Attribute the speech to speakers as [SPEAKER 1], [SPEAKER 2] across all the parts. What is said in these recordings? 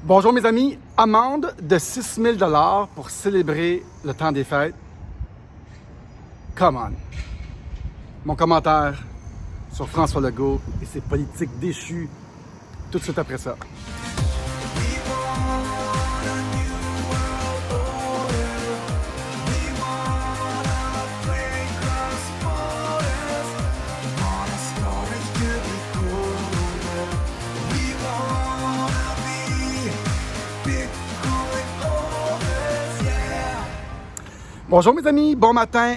[SPEAKER 1] Bonjour mes amis, amende de 6 000 $ pour célébrer le temps des fêtes. Come on. Mon commentaire sur François Legault et ses politiques déchues tout de suite après ça. Bonjour mes amis, bon matin,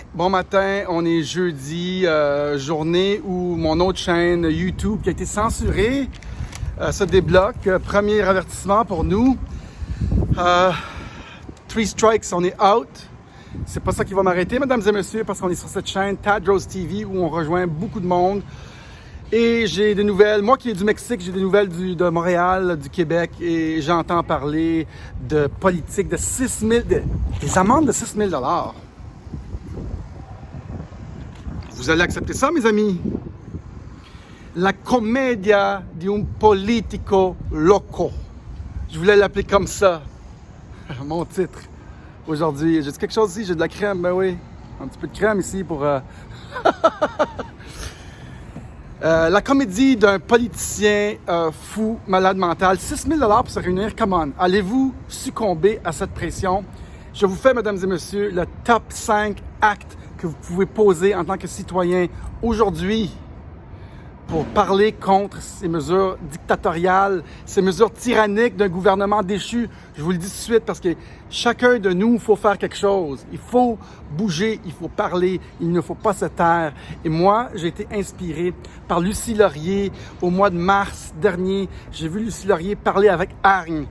[SPEAKER 1] on est jeudi, journée où mon autre chaîne YouTube qui a été censurée se débloque. Premier avertissement pour nous, 3 strikes, on est out. C'est pas ça qui va m'arrêter, mesdames et messieurs, parce qu'on est sur cette chaîne Tadros TV où on rejoint beaucoup de monde. Et j'ai des nouvelles, moi qui est du Mexique, j'ai des nouvelles de Montréal, du Québec, et j'entends parler de politique de 6 000, des amendes de 6 000 $. Vous allez accepter ça, mes amis? La commedia di un politico loco. Je voulais l'appeler comme ça, mon titre, aujourd'hui. J'ai dit quelque chose ici, j'ai de la crème, ben oui, un petit peu de crème ici pour... la comédie d'un politicien fou, malade mental, 6 000 $ pour se réunir, come on. Allez-vous succomber à cette pression? Je vous fais, mesdames et messieurs, le top 5 actes que vous pouvez poser en tant que citoyen aujourd'hui pour parler contre ces mesures dictatoriales, ces mesures tyranniques d'un gouvernement déchu. Je vous le dis tout de suite parce que chacun de nous, il faut faire quelque chose. Il faut bouger, il faut parler, il ne faut pas se taire. Et moi, j'ai été inspiré par Lucie Laurier au mois de mars dernier. J'ai vu Lucie Laurier parler avec hargne,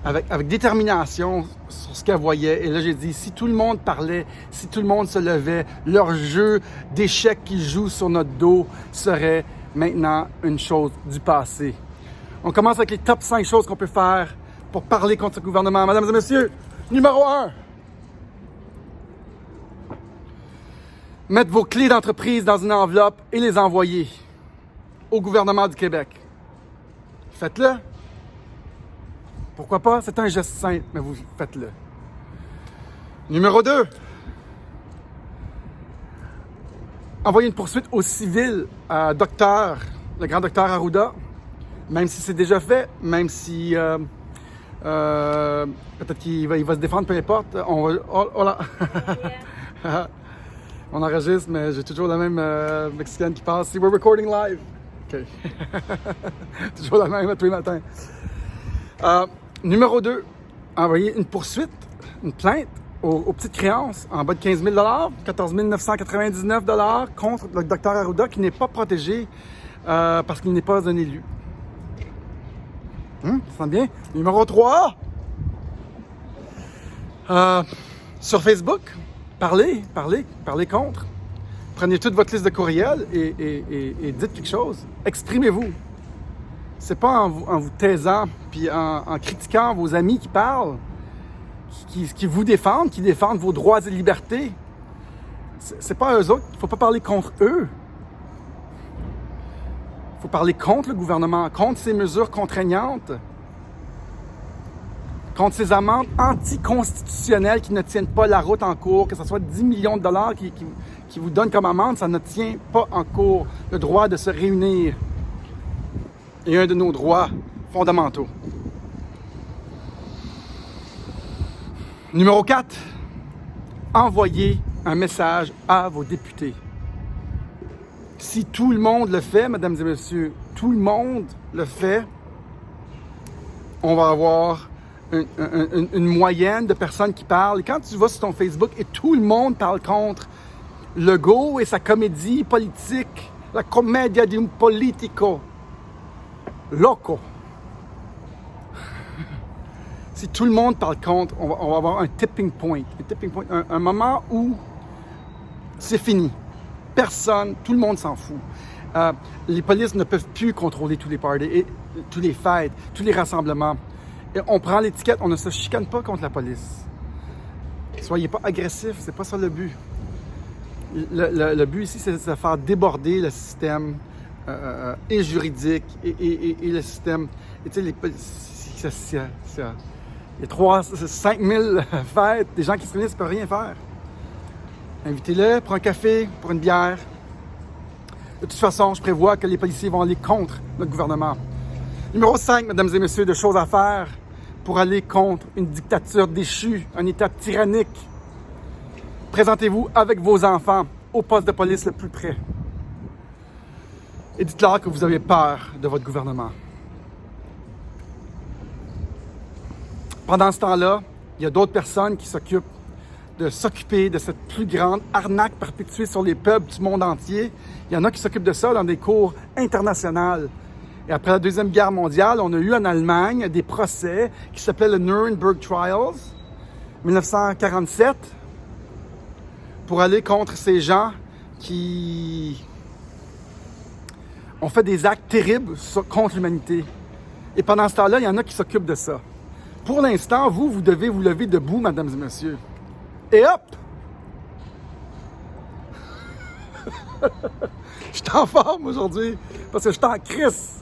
[SPEAKER 1] avec détermination sur ce qu'elle voyait. Et là, j'ai dit, si tout le monde parlait, si tout le monde se levait, leur jeu d'échecs qu'ils jouent sur notre dos serait maintenant une chose du passé. On commence avec les top 5 choses qu'on peut faire pour parler contre ce gouvernement. Mesdames et messieurs, numéro 1. Mettre vos clés d'entreprise dans une enveloppe et les envoyer au gouvernement du Québec. Faites-le. Pourquoi pas? C'est un geste simple, mais vous faites-le. Numéro 2. Envoyer une poursuite au civil à docteur, le grand docteur Arruda, même si c'est déjà fait, même si peut-être qu'il va se défendre, peu importe. On va, oh là! On enregistre, mais j'ai toujours la même Mexicaine qui passe. Si we're recording live. OK. Toujours la même à tous les matins. Numéro 2, envoyer une poursuite, une plainte aux petites créances en bas de 15 000 $, 14 999 $ contre le docteur Arruda qui n'est pas protégé parce qu'il n'est pas un élu. Ça sent bien? Numéro 3, sur Facebook, parlez contre. Prenez toute votre liste de courriels et dites quelque chose. Exprimez-vous. C'est pas en vous taisant puis en critiquant vos amis qui parlent, qui vous défendent, qui défendent vos droits et libertés. C'est pas eux autres. Il faut pas parler contre eux. Il faut parler contre le gouvernement, contre ces mesures contraignantes, contre ces amendes anticonstitutionnelles qui ne tiennent pas la route en cours, que ce soit 10 millions de $ qui vous donnent comme amende, ça ne tient pas en cours. Le droit de se réunir est un de nos droits fondamentaux. Numéro 4, envoyez un message à vos députés. Si tout le monde le fait, mesdames et messieurs, tout le monde le fait, on va avoir une moyenne de personnes qui parlent. Et quand tu vas sur ton Facebook et tout le monde parle contre Legault et sa comédie politique, la commedia di un politico loco. Si tout le monde parle contre, on va avoir un tipping point. Un moment où c'est fini. Personne, tout le monde s'en fout. Les polices ne peuvent plus contrôler tous les parties, tous les fêtes, tous les rassemblements. Et on prend l'étiquette, on ne se chicane pas contre la police. Soyez pas agressifs, c'est pas ça le but. Le but ici, c'est de faire déborder le système et juridique et le système. Et tu sais, Il y a 5 000 fêtes, des gens qui se réunissent ne peuvent rien faire. Invitez-les pour un café, pour une bière. De toute façon, je prévois que les policiers vont aller contre notre gouvernement. Numéro 5, mesdames et messieurs, de choses à faire pour aller contre une dictature déchue, un État tyrannique. Présentez-vous avec vos enfants au poste de police le plus près. Et dites-leur que vous avez peur de votre gouvernement. Pendant ce temps-là, il y a d'autres personnes qui s'occupent de cette plus grande arnaque perpétuée sur les peuples du monde entier. Il y en a qui s'occupent de ça dans des cours internationales. Et après la Deuxième Guerre mondiale, on a eu en Allemagne des procès qui s'appelaient le Nuremberg Trials, 1947, pour aller contre ces gens qui ont fait des actes terribles contre l'humanité. Et pendant ce temps-là, il y en a qui s'occupent de ça. Pour l'instant, vous devez vous lever debout, mesdames et messieurs. Et hop! Je suis en forme aujourd'hui parce que je suis en crise.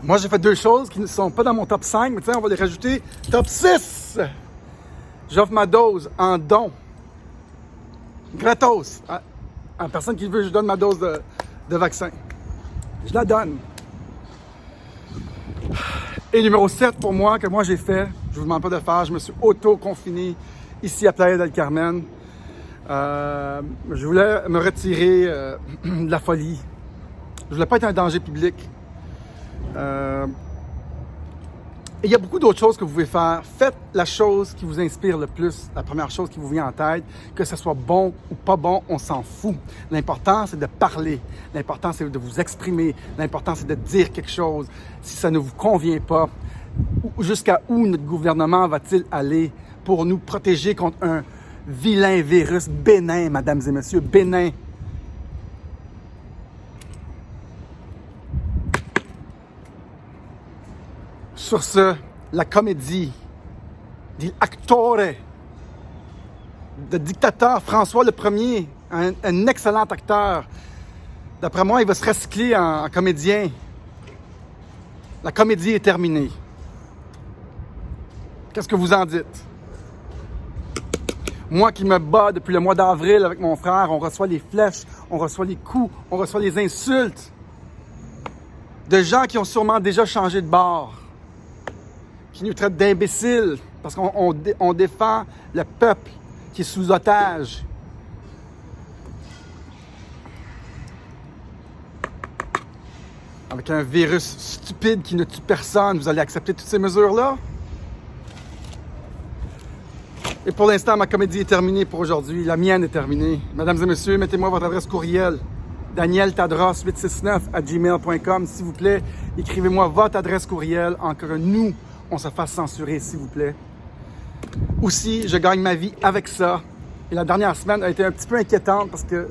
[SPEAKER 1] Moi, j'ai fait 2 choses qui ne sont pas dans mon top 5, mais on va les rajouter. Top 6! J'offre ma dose en don. Gratos. À la personne qui veut, je donne ma dose de vaccin. Je la donne. Et numéro 7 pour moi, que moi j'ai fait, je ne vous demande pas de faire, je me suis auto-confiné ici à Playa del Carmen. Je voulais me retirer de la folie. Je voulais pas être un danger public. Et il y a beaucoup d'autres choses que vous pouvez faire. Faites la chose qui vous inspire le plus, la première chose qui vous vient en tête. Que ce soit bon ou pas bon, on s'en fout. L'important, c'est de parler. L'important, c'est de vous exprimer. L'important, c'est de dire quelque chose. Si ça ne vous convient pas, jusqu'à où notre gouvernement va-t-il aller pour nous protéger contre un vilain virus bénin, mesdames et messieurs, bénin? Sur ce, la comédie di actore de dictateur François Ier, un excellent acteur. D'après moi, il va se recycler en comédien. La comédie est terminée. Qu'est-ce que vous en dites? Moi qui me bats depuis le mois d'avril avec mon frère, on reçoit les flèches, on reçoit les coups, on reçoit les insultes de gens qui ont sûrement déjà changé de bord, qui nous traitent d'imbéciles parce qu'on défend le peuple qui est sous otage. Avec un virus stupide qui ne tue personne, vous allez accepter toutes ces mesures-là? Et pour l'instant, ma comédie est terminée pour aujourd'hui. La mienne est terminée. Mesdames et messieurs, mettez-moi votre adresse courriel. danieltadros869@gmail.com, s'il vous plaît. Écrivez-moi votre adresse courriel en que nous, on se fasse censurer, s'il vous plaît. Aussi, je gagne ma vie avec ça. Et la dernière semaine a été un petit peu inquiétante parce que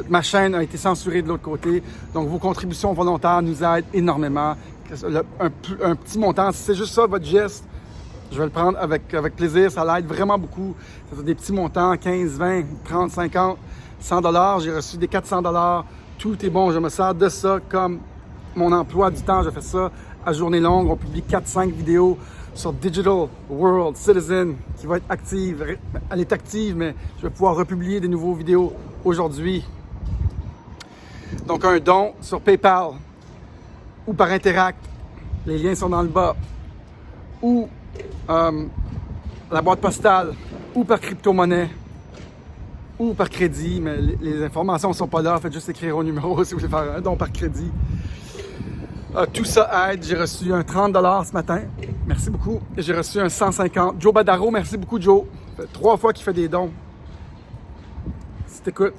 [SPEAKER 1] ma chaîne a été censurée de l'autre côté. Donc, vos contributions volontaires nous aident énormément. Un petit montant, si c'est juste ça, votre geste, je vais le prendre avec plaisir. Ça l'aide vraiment beaucoup. Ça fait des petits montants, 15, 20, 30, 50, 100 $. J'ai reçu des 400 $. Tout est bon. Je me sers de ça comme mon emploi du temps. Je fais ça à journée longue. On publie 4-5 vidéos sur Digital World Citizen qui va être active. Elle est active, mais je vais pouvoir republier des nouveaux vidéos aujourd'hui. Donc, un don sur PayPal ou par Interact. Les liens sont dans le bas. Ou la boîte postale, ou par crypto-monnaie, ou par crédit, mais les informations ne sont pas là. Faites juste écrire au numéro si vous voulez faire un don par crédit. Tout ça aide. J'ai reçu un 30 $ ce matin. Merci beaucoup. J'ai reçu un 150. Joe Badaro, merci beaucoup, Joe. Ça fait 3 fois qu'il fait des dons. Si t'écoutes.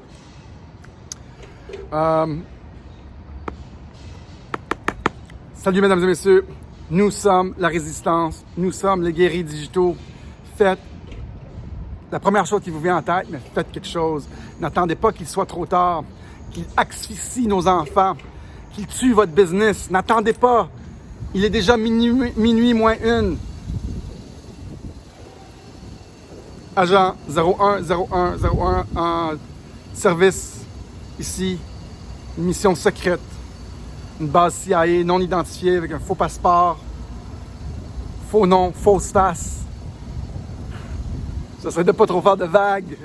[SPEAKER 1] Salut, mesdames et messieurs. Nous sommes la résistance. Nous sommes les guerriers digitaux. Faites la première chose qui vous vient en tête, mais faites quelque chose. N'attendez pas qu'il soit trop tard, qu'il asphyxie nos enfants, qu'il tue votre business. N'attendez pas. Il est déjà minuit moins 1. Agent 010101 en service ici. Une mission secrète. une base CIA non identifiée avec un faux passeport, faux nom, fausse face. Ça serait de pas trop faire de vagues,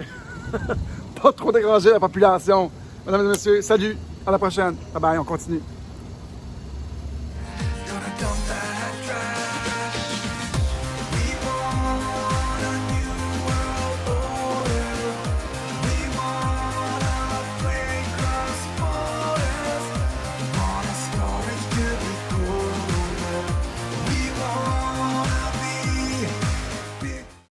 [SPEAKER 1] pas trop déranger la population. Mesdames et messieurs, salut, à la prochaine. Bye bye, on continue.